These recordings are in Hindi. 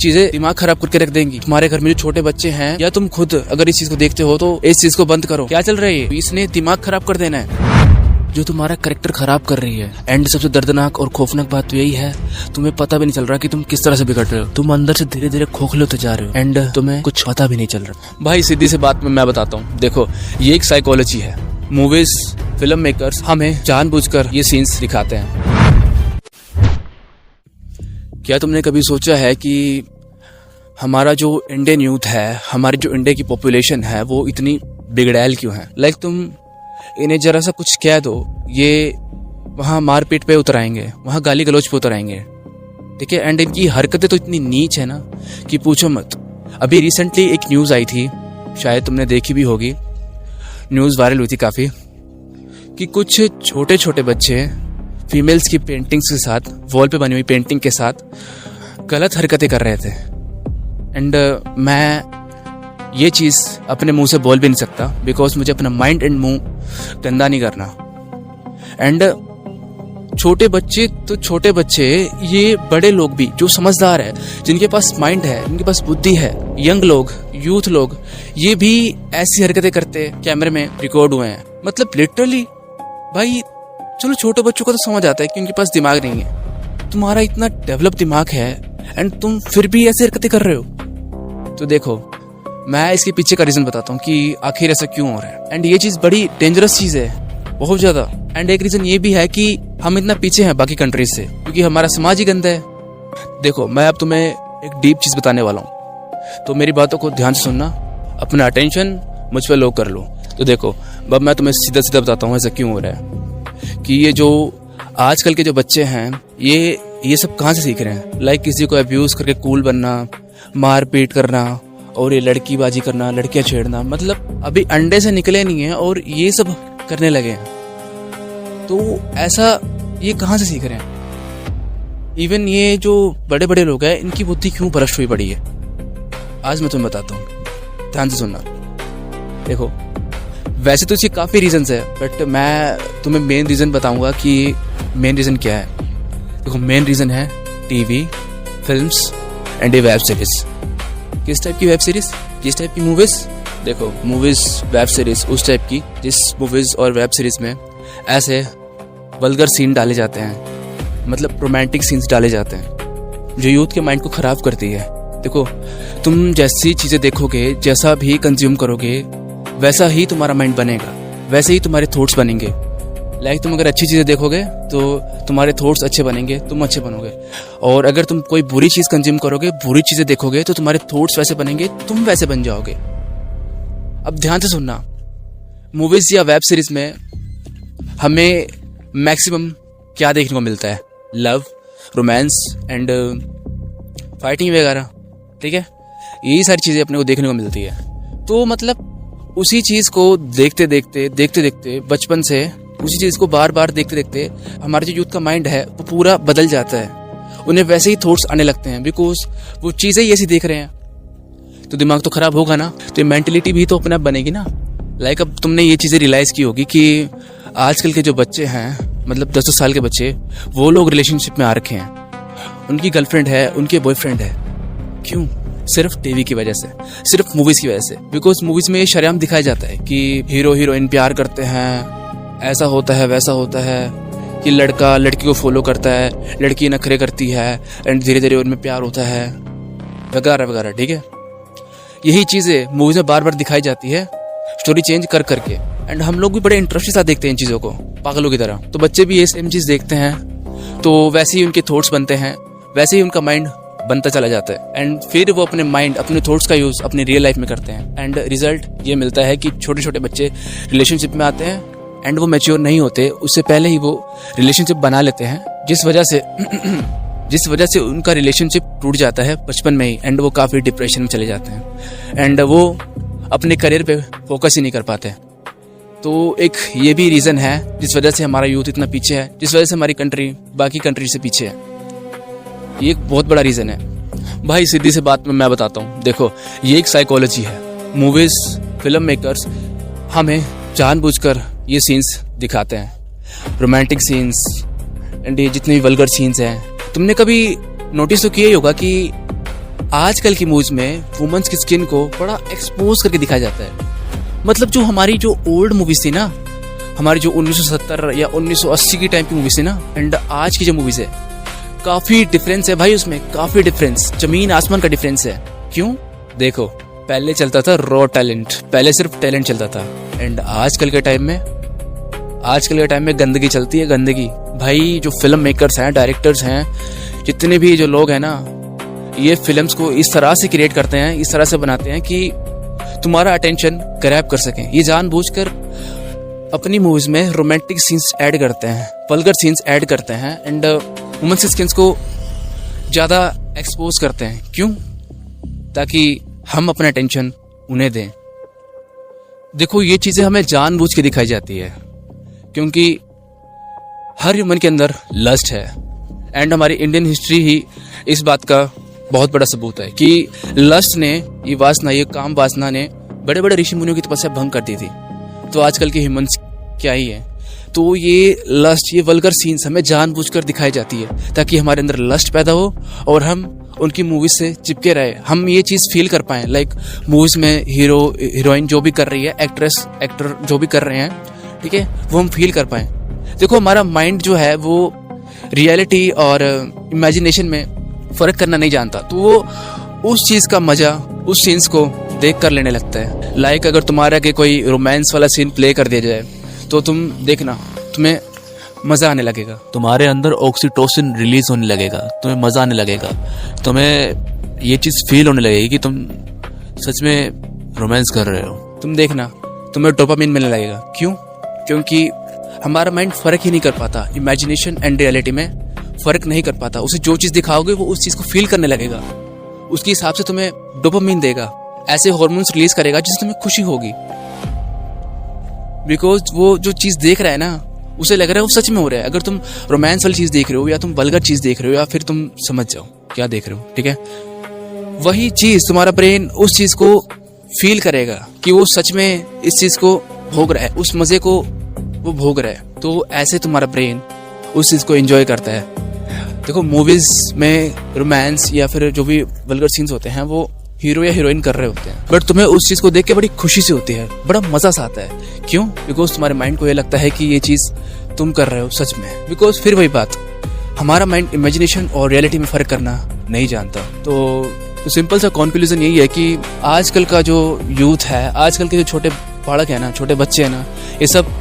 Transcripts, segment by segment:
चीजें दिमाग खराब करके रख देंगी। तुम्हारे घर में जो छोटे बच्चे हैं या तुम खुद अगर इस चीज को देखते हो तो इस चीज को बंद करो। क्या चल रहा है ये? इसने दिमाग खराब कर देना है, जो तुम्हारा कैरेक्टर खराब कर रही है। एंड सबसे दर्दनाक और खौफनाक बात तो यही है, तुम्हें पता भी नहीं चल रहा कि तुम किस तरह से बिगड़ रहे हो। तुम अंदर से धीरे धीरे खोखले होते जा रहे हो एंड तुम्हें कुछ पता भी नहीं चल रहा। भाई सीधी सी बात में मैं बताता हूँ, देखो ये एक साइकोलॉजी है। मूवीज, फिल्म मेकर्स हमें जानबूझकर ये सीन्स दिखाते हैं। क्या तुमने कभी सोचा है कि हमारा जो इंडियन यूथ है, हमारी जो इंडिया की पॉपुलेशन है, वो इतनी बिगड़ैल क्यों है? लाइक तुम इन्हें जरा सा कुछ कह दो, ये वहाँ मारपीट पे उतर आएंगे, वहाँ गाली गलौज पे उतर आएंगे, ठीक है। एंड इनकी हरकतें तो इतनी नीच है ना कि पूछो मत। अभी रिसेंटली एक न्यूज़ आई थी, शायद तुमने देखी भी होगी, न्यूज़ वायरल हुई थी काफ़ी, कि कुछ छोटे छोटे बच्चे फीमेल्स की पेंटिंग्स के साथ, वॉल पे बनी हुई पेंटिंग के साथ गलत हरकतें कर रहे थे। एंड मैं ये चीज़ अपने मुंह से बोल भी नहीं सकता, बिकॉज मुझे अपना माइंड एंड मुंह गंदा नहीं करना। एंड छोटे बच्चे तो छोटे बच्चे, ये बड़े लोग भी जो समझदार है, जिनके पास माइंड है, जिनके पास बुद्धि है, यंग लोग, यूथ लोग, ये भी ऐसी हरकतें करते कैमरे में रिकॉर्ड हुए हैं। मतलब लिटरली भाई, चलो छोटे बच्चों को तो समझ आता है कि उनके पास दिमाग नहीं है, तुम्हारा इतना डेवलप दिमाग है एंड तुम फिर भी ऐसी हरकतें कर रहे हो। तो देखो, मैं इसके पीछे का रीजन बताता हूँ कि आखिर ऐसा क्यों हो रहा है। एंड ये चीज़ बड़ी डेंजरस चीज़ है, बहुत ज़्यादा। एंड एक रीज़न ये भी है कि हम इतना पीछे हैं बाकी कंट्रीज से, क्योंकि हमारा समाज ही गंदा है। देखो, मैं अब तुम्हें एक डीप चीज़ बताने वाला हूँ, तो मेरी बातों को ध्यान से सुनना, अपना अटेंशन मुझ पर लो कर लो। तो देखो, अब मैं तुम्हें सीधा सीधा बताता हूँ ऐसा क्यों हो रहा है, कि ये जो आजकल के जो बच्चे हैं, ये सब कहाँ से सीख रहे हैं। लाइक किसी को अब्यूज़ करके कूल बनना, मार पीट करना, और ये लड़की बाजी करना, लड़कियां छेड़ना, मतलब अभी अंडे से निकले नहीं है और ये सब करने लगे हैं। तो ऐसा ये कहाँ से सीख रहे हैं? इवन ये जो बड़े बड़े लोग हैं, इनकी बुद्धि क्यों भ्रष्ट हुई पड़ी है, आज मैं तुम्हें बताता हूँ, ध्यान से सुनना। देखो, वैसे तो इसके काफ़ी रीजंस है, बट मैं तुम्हें मेन रीज़न बताऊंगा कि मेन रीज़न क्या है। देखो, मेन रीज़न है टीवी, फिल्म्स एंड ये वेब सीरीज़। किस टाइप की वेब सीरीज़, किस टाइप की मूवीज़? देखो, मूवीज़, वेब सीरीज़ उस टाइप की जिस मूवीज़ और वेब सीरीज़ में ऐसे वल्गर सीन डाले जाते हैं, मतलब रोमांटिक सीन्स डाले जाते हैं, जो यूथ के माइंड को ख़राब करती है। देखो, तुम जैसी चीज़ें देखोगे, जैसा भी कंज्यूम करोगे, वैसा ही तुम्हारा माइंड बनेगा, वैसे ही तुम्हारे थॉट्स बनेंगे। लाइक तुम अगर अच्छी चीज़ें देखोगे तो तुम्हारे थॉट्स अच्छे बनेंगे, तुम अच्छे बनोगे। और अगर तुम कोई बुरी चीज़ कंज्यूम करोगे, बुरी चीज़ें देखोगे, तो तुम्हारे थॉट्स वैसे बनेंगे, तुम वैसे बन जाओगे। अब ध्यान से सुनना, मूवीज़ या वेब सीरीज़ में हमें मैक्सिमम क्या देखने को मिलता है? लव, रोमांस एंड फाइटिंग वगैरह, ठीक है। यही सारी चीज़ें अपने को देखने को मिलती है। तो मतलब उसी चीज़ को देखते देखते बचपन से उसी चीज़ को बार बार देखते देखते हमारे जो यूथ का माइंड है वो पूरा बदल जाता है। उन्हें वैसे ही थॉट्स आने लगते हैं, बिकॉज वो चीज़ें ही ऐसी देख रहे हैं। तो दिमाग तो ख़राब होगा ना, तो ये मेंटलिटी भी तो अपने आप बनेगी ना। लाइक अब तुमने ये चीज़ें रियलाइज़ की होगी कि आजकल के जो बच्चे हैं, मतलब 10-10 साल के बच्चे, वो लोग रिलेशनशिप में आ रखे हैं, उनकी गर्लफ्रेंड है, उनके बॉयफ्रेंड है। क्यों? सिर्फ टीवी की वजह से, सिर्फ मूवीज़ की वजह से। बिकॉज मूवीज़ में ये शरेआम दिखाया जाता है कि हीरो हीरोइन प्यार करते हैं, ऐसा होता है वैसा होता है, कि लड़का लड़की को फॉलो करता है, लड़की नखरे करती है एंड धीरे धीरे उनमें प्यार होता है, वगैरह वगैरह, ठीक है। यही चीज़ें मूवीज़ में बार बार दिखाई जाती है, स्टोरी चेंज कर करके। एंड हम लोग भी बड़े इंटरेस्ट के साथ देखते हैं इन चीज़ों को, पागलों की तरह। तो बच्चे भी ये सेम चीज़ देखते हैं, तो वैसे ही उनके थॉट्स बनते हैं, वैसे ही उनका माइंड बनता चला जाता है। एंड फिर वो अपने माइंड, अपने थॉट्स का यूज़ अपनी रियल लाइफ में करते हैं। एंड रिजल्ट ये मिलता है कि छोटे छोटे बच्चे रिलेशनशिप में आते हैं एंड वो मैच्योर नहीं होते, उससे पहले ही वो रिलेशनशिप बना लेते हैं, जिस वजह से उनका रिलेशनशिप टूट जाता है बचपन में ही। एंड वो काफ़ी डिप्रेशन में चले जाते हैं एंड वो अपने करियर पे फोकस ही नहीं कर पाते। तो एक ये भी रीज़न है जिस वजह से हमारा यूथ इतना पीछे है, जिस वजह से हमारी कंट्री बाकी कंट्री से पीछे है। ये एक बहुत बड़ा रीज़न है भाई। सीधी सी बात में मैं बताता हूँ, देखो ये एक साइकोलॉजी है। मूवीज़, फिल्म मेकर्स हमें जानबूझकर ये सीन्स दिखाते हैं, रोमांटिक सीन्स एंड ये जितने भी वल्गर सीन्स हैं। तुमने कभी नोटिस तो किया ही होगा कि आजकल की मूवीज में वुमेन्स की स्किन को बड़ा एक्सपोज करके दिखाया जाता है। मतलब जो हमारी जो ओल्ड मूवीज थी ना, हमारी जो 1970 या 1980 की टाइम की मूवीज थी ना, एंड आज की जो मूवीज है, काफी डिफरेंस है भाई उसमें, काफी डिफरेंस, जमीन आसमान का डिफरेंस है। क्यों? देखो, पहले चलता था रॉ टैलेंट, पहले सिर्फ टैलेंट चलता था, एंड आजकल के टाइम में गंदगी चलती है, गंदगी। भाई जो फिल्म मेकर्स हैं, डायरेक्टर्स हैं, जितने भी जो लोग हैं ना, ये फिल्म्स को इस तरह से क्रिएट करते हैं, इस तरह से बनाते हैं कि तुम्हारा अटेंशन ग्रैब कर सकें। ये जानबूझकर अपनी मूवीज में रोमांटिक सीन्स ऐड करते हैं, वल्गर सीन्स ऐड करते हैं, एंड वुमेन्स स्किन्स को ज़्यादा एक्सपोज करते हैं। क्यों? ताकि हम अपना अटेंशन उन्हें दें। देखो, ये चीज़ें हमें जानबूझ के दिखाई जाती है, क्योंकि हर ह्यूमन के अंदर लस्ट है, एंड हमारी इंडियन हिस्ट्री ही इस बात का बहुत बड़ा सबूत है कि लस्ट ने, ये वासना, ये काम वासना ने बड़े बड़े ऋषि मुनियों की तपस्या भंग कर दी थी। तो आजकल के ह्यूमंस क्या ही है। तो ये लस्ट, ये वल्गर सीन्स हमें जानबूझकर दिखाई जाती है ताकि हमारे अंदर लस्ट पैदा हो और हम उनकी मूवीज से चिपके रहे, हम ये चीज़ फील कर पाएं। लाइक मूवीज में हीरो हीरोइन जो भी कर रही है, एक्ट्रेस एक्टर जो भी कर रहे हैं, ठीक है, वो हम फील कर पाएं। देखो, हमारा माइंड जो है वो रियलिटी और इमेजिनेशन में फ़र्क करना नहीं जानता, तो वो उस चीज़ का मज़ा, उस सीन्स को देख कर लेने लगता है। लाइक अगर तुम्हारा के कोई रोमांस वाला सीन प्ले कर दिया जाए तो तुम देखना, तुम्हें मज़ा आने लगेगा, तुम्हारे अंदर ऑक्सीटोसिन रिलीज होने लगेगा, तुम्हें मज़ा आने लगेगा, तुम्हें ये चीज़ फील होने लगेगी कि तुम सच में रोमांस कर रहे हो। तुम देखना, तुम्हें डोपामिन मिलने लगेगा। क्यों? क्योंकि हमारा माइंड फ़र्क ही नहीं कर पाता, इमेजिनेशन एंड रियलिटी में फ़र्क नहीं कर पाता। उसे जो चीज़ दिखाओगे वो उस चीज़ को फील करने लगेगा, उसके हिसाब से तुम्हें डोपामिन देगा, ऐसे हार्मोन्स रिलीज करेगा जिससे तुम्हें खुशी होगी। बिकॉज वो जो चीज़ देख रहा है ना, उसे लग रहा है वो सच में हो रहा है। अगर तुम रोमांस वाली चीज़ देख रहे हो, या तुम वल्गर चीज़ देख रहे हो, या फिर तुम समझ जाओ क्या देख रहे हो, ठीक है, वही चीज़ तुम्हारा ब्रेन उस चीज़ को फील करेगा कि वो सच में इस चीज़ को भोग रहा है, उस मज़े को वो भोग रहा है। तो ऐसे तुम्हारा ब्रेन उस चीज़ को एंजॉय करता है। देखो, मूवीज में रोमांस या फिर जो भी वल्गर सीन्स होते हैं वो हीरो या हीरोइन कर रहे होते हैं, बट तुम्हें उस चीज़ को देख के बड़ी खुशी से होती है, बड़ा मज़ा सा आता है। क्यों? बिकॉज तुम्हारे माइंड को ये लगता है कि ये चीज़ तुम कर रहे हो सच में। बिकॉज फिर वही बात, हमारा माइंड इमेजिनेशन और रियलिटी में फ़र्क करना नहीं जानता। तो सिंपल सा कंक्लूजन यही है कि आजकल का जो यूथ है, आजकल के जो छोटे बालक है ना, छोटे बच्चे हैं ना, ये सब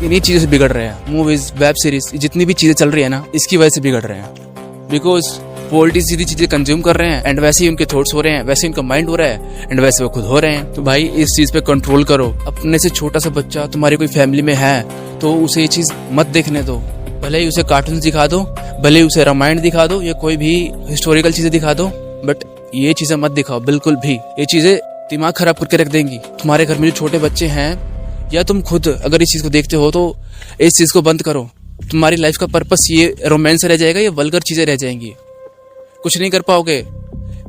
इन्हीं चीज़ों से बिगड़ रहे हैं। मूवीज, वेब सीरीज, जितनी भी चीज़ें चल रही है ना, इसकी वजह से बिगड़ रहे हैं। बिकॉज वो उल्टी सीधी चीज़ें कंज्यूम कर रहे हैं, एंड वैसे ही उनके थॉट्स हो रहे हैं, वैसे ही उनका माइंड हो रहा है, एंड वैसे वो खुद हो रहे हैं। तो भाई इस चीज़ पे कंट्रोल करो। अपने से छोटा सा बच्चा तुम्हारी कोई फैमिली में है तो उसे ये चीज़ मत देखने दो। भले ही उसे कार्टून दिखा दो, भले ही उसे रामायण दिखा दो, या कोई भी हिस्टोरिकल चीज़ें दिखा दो, बट ये चीज़ें मत दिखाओ बिल्कुल भी। ये चीज़ें दिमाग खराब करके रख देंगी। तुम्हारे घर में जो छोटे बच्चे हैं या तुम खुद अगर इस चीज़ को देखते हो तो इस चीज़ को बंद करो। तुम्हारी लाइफ का पर्पस ये रोमांस रह जाएगा, ये वल्गर चीज़ें रह जाएंगी। कुछ नहीं कर पाओगे,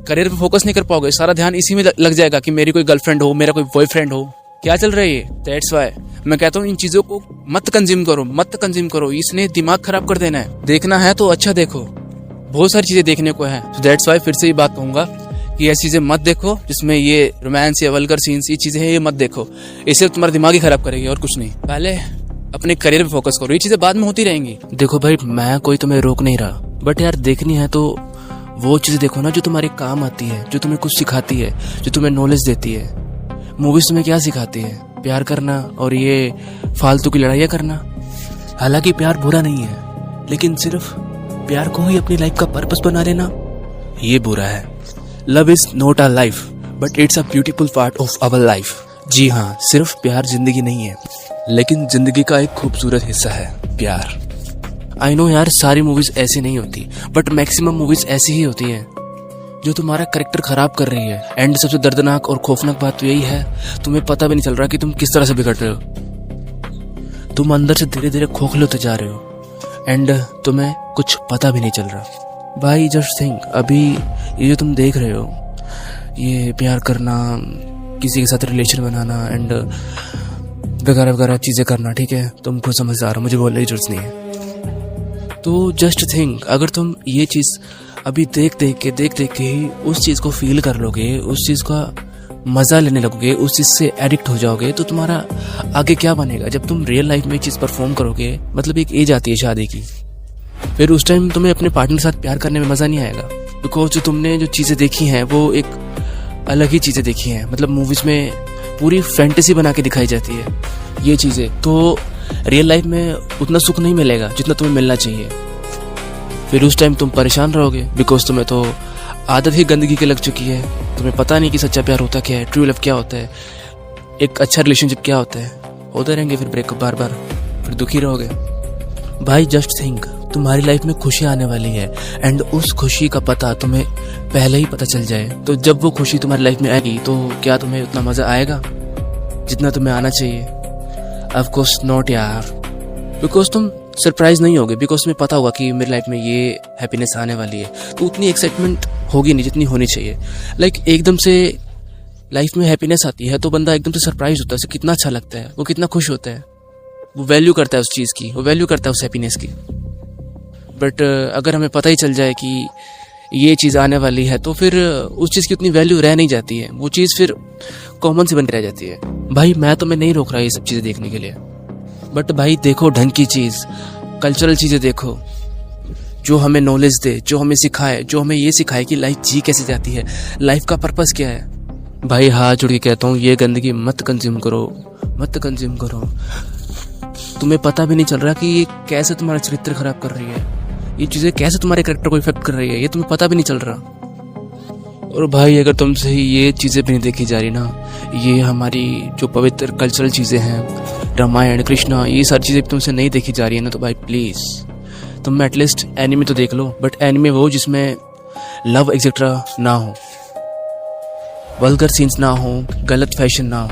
करियर पे फोकस नहीं कर पाओगे, सारा ध्यान इसी में लग जाएगा कि मेरी कोई गर्लफ्रेंड हो, मेरा कोई बॉयफ्रेंड हो। क्या चल रहा है ये? दैट्स वाई मैं कहता हूँ इन चीज़ों को मत कंज्यूम करो, मत कंज्यूम करो। इसने दिमाग खराब कर देना है। देखना है तो अच्छा देखो, बहुत सारी चीज़ें देखने को है। तो दैट्स वाई फिर से ये बात कहूँगा कि ऐसी चीज़ें मत देखो जिसमें ये रोमांस या वल्गर सीन्स, ये चीज़ें हैं, ये मत देखो। इससे तुम्हारा दिमाग ही खराब करेगी और कुछ नहीं। पहले अपने करियर पे फोकस करो, ये चीज़ें बाद में होती रहेंगी। देखो भाई, मैं कोई तुम्हें रोक नहीं रहा, बट यार देखनी है तो वो चीज़ देखो ना जो तुम्हारे काम आती है, जो तुम्हें कुछ सिखाती है, जो तुम्हें नॉलेज देती है। मूवीज तुम्हें क्या सिखाती है? प्यार करना और ये फालतू की लड़ाइयाँ करना। हालांकि प्यार बुरा नहीं है, लेकिन सिर्फ प्यार को ही अपनी लाइफ का पर्पस बना लेना, ये बुरा है। Love is not a life, but it's a beautiful part of our life. जी हाँ, सिर्फ प्यार जिंदगी नहीं है, लेकिन जिंदगी का एक खूबसूरत हिस्सा है प्यार। आई नो यार, सारी मूवीज ऐसी नहीं होती, बट मैक्सिमम मूवीज ऐसी ही होती हैं जो तुम्हारा करेक्टर खराब कर रही है। एंड सबसे दर्दनाक और खौफनाक बात तो यही है, तुम्हें पता भी नहीं चल रहा कि तुम किस तरह से बिगड़ रहे हो। तुम अंदर से धीरे धीरे खोखले होते जा रहे हो, एंड तुम्हें कुछ पता भी नहीं चल रहा। भाई जस्ट थिंक, अभी ये जो तुम देख रहे हो, ये प्यार करना, किसी के साथ रिलेशन बनाना, एंड वगैरह वगैरह चीज़ें करना, ठीक है, तुम खुद समझदार हो, मुझे बोलने की जरूरत नहीं है। तो जस्ट थिंक, अगर तुम ये चीज़ अभी देख देख के ही उस चीज़ को फील कर लोगे, उस चीज़ का मज़ा लेने लगोगे, उस चीज़ से एडिक्ट हो जाओगे, तो तुम्हारा आगे क्या बनेगा? जब तुम रियल लाइफ में एक चीज़ परफॉर्म करोगे, मतलब एक एज आती है शादी की, फिर उस टाइम तुम्हें अपने पार्टनर के साथ प्यार करने में मज़ा नहीं आएगा, बिकॉज जो तुमने जो चीज़ें देखी हैं वो एक अलग ही चीज़ें देखी हैं। मतलब मूवीज़ में पूरी फैंटेसी बना के दिखाई जाती है ये चीज़ें, तो रियल लाइफ में उतना सुख नहीं मिलेगा जितना तुम्हें मिलना चाहिए। फिर उस टाइम तुम परेशान रहोगे, बिकॉज तुम्हें तो आदत ही गंदगी की लग चुकी है। तुम्हें पता नहीं कि सच्चा प्यार होता क्या है, ट्रू लव क्या होता है, एक अच्छा रिलेशनशिप क्या होता है। होते रहेंगे फिर ब्रेकअप बार बार, फिर दुखी रहोगे। भाई जस्ट थिंक, तुम्हारी लाइफ में खुशी आने वाली है, एंड उस खुशी का पता तुम्हें पहले ही पता चल जाए, तो जब वो खुशी तुम्हारी लाइफ में आएगी तो क्या तुम्हें उतना मज़ा आएगा जितना तुम्हें आना चाहिए? ऑफ कोर्स नॉट यार, बिकॉज तुम सरप्राइज नहीं होगे, बिकॉज तुम्हें पता होगा कि मेरी लाइफ में ये हैप्पीनेस आने वाली है, तो उतनी एक्साइटमेंट होगी नहीं जितनी होनी चाहिए। लाइक एकदम से लाइफ में हैप्पीनेस आती है तो बंदा एकदम से सरप्राइज होता है, उसे कितना अच्छा लगता है, वो कितना खुश होता है, वो वैल्यू करता है उस चीज़ की, वो वैल्यू करता है उस हैप्पीनेस की। बट अगर हमें पता ही चल जाए कि ये चीज़ आने वाली है तो फिर उस चीज़ की उतनी वैल्यू रह नहीं जाती है, वो चीज़ फिर कॉमन सी बन रह जाती है। भाई मैं तुम्हें नहीं रोक रहा ये सब चीज़ें देखने के लिए, बट भाई देखो ढंग की चीज़, कल्चरल चीज़ें देखो जो हमें नॉलेज दे, जो हमें सिखाए, जो हमें ये सिखाए कि लाइफ जी कैसे जाती है, लाइफ का पर्पस क्या है। भाई हाथ जोड़ के कहता हूँ, ये गंदगी मत कंज्यूम करो, मत कंज्यूम करो। तुम्हें पता भी नहीं चल रहा कि ये कैसे तुम्हारा चरित्र खराब कर रही है, ये चीज़ें कैसे तुम्हारे कैरेक्टर को इफेक्ट कर रही है, ये तुम्हें पता भी नहीं चल रहा। और भाई अगर तुमसे ही ये चीज़ें भी नहीं देखी जा रही ना, ये हमारी जो पवित्र कल्चरल चीज़ें हैं, रामायण, कृष्णा, ये सारी चीज़ें तुमसे नहीं देखी जा रही है ना, तो भाई प्लीज़ तुम एटलीस्ट एनिमे तो देख लो, बट एनिमे वो जिसमें लव एक्सेट्रा ना हो, वल्गर सीन्स ना हो, गलत फैशन ना हो,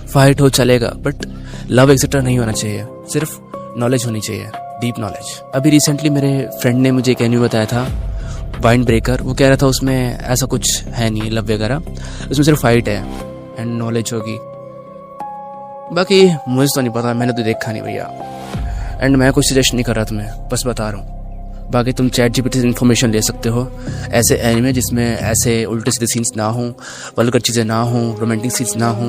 फाइट हो चलेगा, बट लव एक्सेट्रा नहीं होना चाहिए, सिर्फ नॉलेज होनी चाहिए, डीप नॉलेज। अभी रिसेंटली मेरे फ्रेंड ने मुझे एक एनिमे बताया था, वाइंड ब्रेकर। वो कह रहा था उसमें ऐसा कुछ है नहीं लव वगैरह, उसमें सिर्फ फाइट है एंड नॉलेज होगी। बाकी मुझे तो नहीं पता, मैंने तो देखा नहीं भैया, एंड मैं कुछ सजेस्ट नहीं कर रहा तुम्हें, बस बता रहा हूँ। बाकी तुम ChatGPT से इन्फॉर्मेशन ले सकते हो, ऐसे एनिमे जिसमें ऐसे उल्टे सीधे सीन्स ना हो, वल्गर चीज़ें ना हो, रोमांटिक सीन्स ना हो,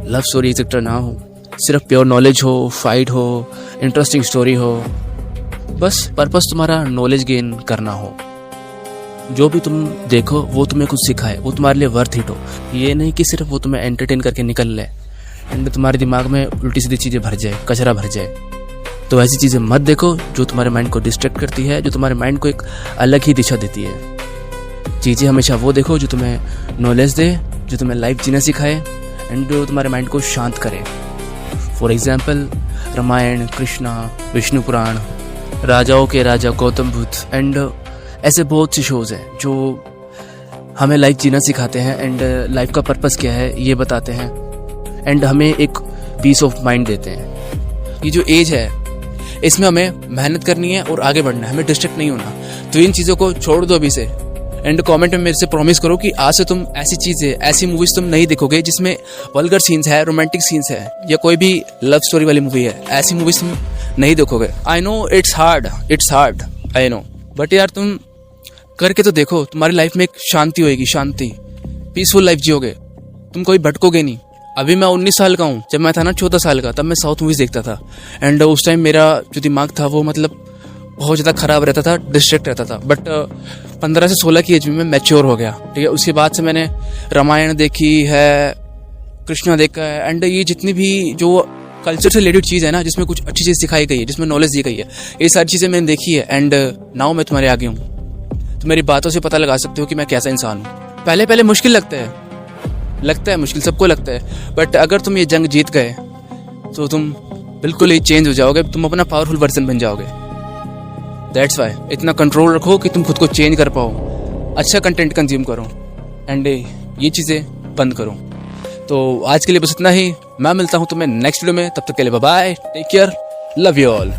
लव स्टोरी एक्सेट्रा ना हो, सिर्फ प्योर नॉलेज हो, फाइट हो, इंटरेस्टिंग स्टोरी हो, बस पर्पस तुम्हारा नॉलेज गेन करना हो। जो भी तुम देखो वो तुम्हें कुछ सिखाए, वो तुम्हारे लिए वर्थ इट हो, ये नहीं कि सिर्फ वो तुम्हें एंटरटेन करके निकल ले एंड तुम्हारे दिमाग में उल्टी सीधी चीज़ें भर जाए, कचरा भर जाए। तो ऐसी चीज़ें मत देखो जो तुम्हारे माइंड को डिस्ट्रैक्ट करती है, जो तुम्हारे माइंड को एक अलग ही दिशा देती है। चीज़ें हमेशा वो देखो जो तुम्हें नॉलेज दे, जो तुम्हें लाइफ जीना सिखाए एंड जो तुम्हारे माइंड को शांत करे। फॉर एग्जाम्पल रामायण, कृष्णा, विष्णु पुराण, राजाओं के राजा गौतम बुद्ध एंड ऐसे बहुत से शोज़ हैं जो हमें लाइफ जीना सिखाते हैं एंड लाइफ का पर्पस क्या है ये बताते हैं एंड हमें एक पीस ऑफ माइंड देते हैं। ये जो एज है इसमें हमें मेहनत करनी है और आगे बढ़ना है, हमें डिस्ट्रैक्ट नहीं होना। तो इन चीज़ों को छोड़ दो अभी से एंड कमेंट में मेरे से प्रॉमिस करो कि आज से तुम ऐसी चीज़ें, ऐसी मूवीज़ तुम नहीं देखोगे जिसमें वल्गर सीन्स है, रोमांटिक सीन्स है या कोई भी लव स्टोरी वाली मूवी है, ऐसी मूवीज़ तुम नहीं देखोगे। I know it's hard I know, but यार तुम करके तो देखो, तुम्हारी लाइफ में एक शांति होएगी, शांति, पीसफुल लाइफ जियोगे, तुम कोई भटकोगे नहीं। अभी मैं 19 साल का हूँ, जब मैं था ना 14 साल का, तब मैं साउथ मूवीज़ देखता था एंड उस टाइम मेरा जो दिमाग था वो मतलब बहुत ज़्यादा ख़राब रहता था, डिस्ट्रैक्ट रहता था। बट 15 से 16 की एज में मैं मैच्योर हो गया, ठीक है। उसके बाद से मैंने रामायण देखी है, कृष्णा देखा है एंड ये जितनी भी जो कल्चर से रिलेटेड चीज़ है ना, जिसमें कुछ अच्छी चीज़ सिखाई गई है, जिसमें नॉलेज दी गई है, ये सारी चीज़ें मैंने देखी है एंड नाउ मैं तुम्हारे आगे हूँ। तो मेरी बातों से पता लगा सकते हो कि मैं कैसा इंसान हूँ। पहले मुश्किल लगता है मुश्किल, सबको लगता है, बट अगर तुम ये जंग जीत गए तो तुम बिल्कुल ही चेंज हो जाओगे, तुम अपना पावरफुल वर्जन बन जाओगे। दैट्स वाई इतना कंट्रोल रखो कि तुम खुद को चेंज कर पाओ, अच्छा कंटेंट कंज्यूम करो एंड ये चीज़ें बंद करो। तो आज के लिए बस इतना ही, मैं मिलता हूँ तुम्हें नेक्स्ट वीडियो में, तब तक के लिए bye bye, take care, love you all.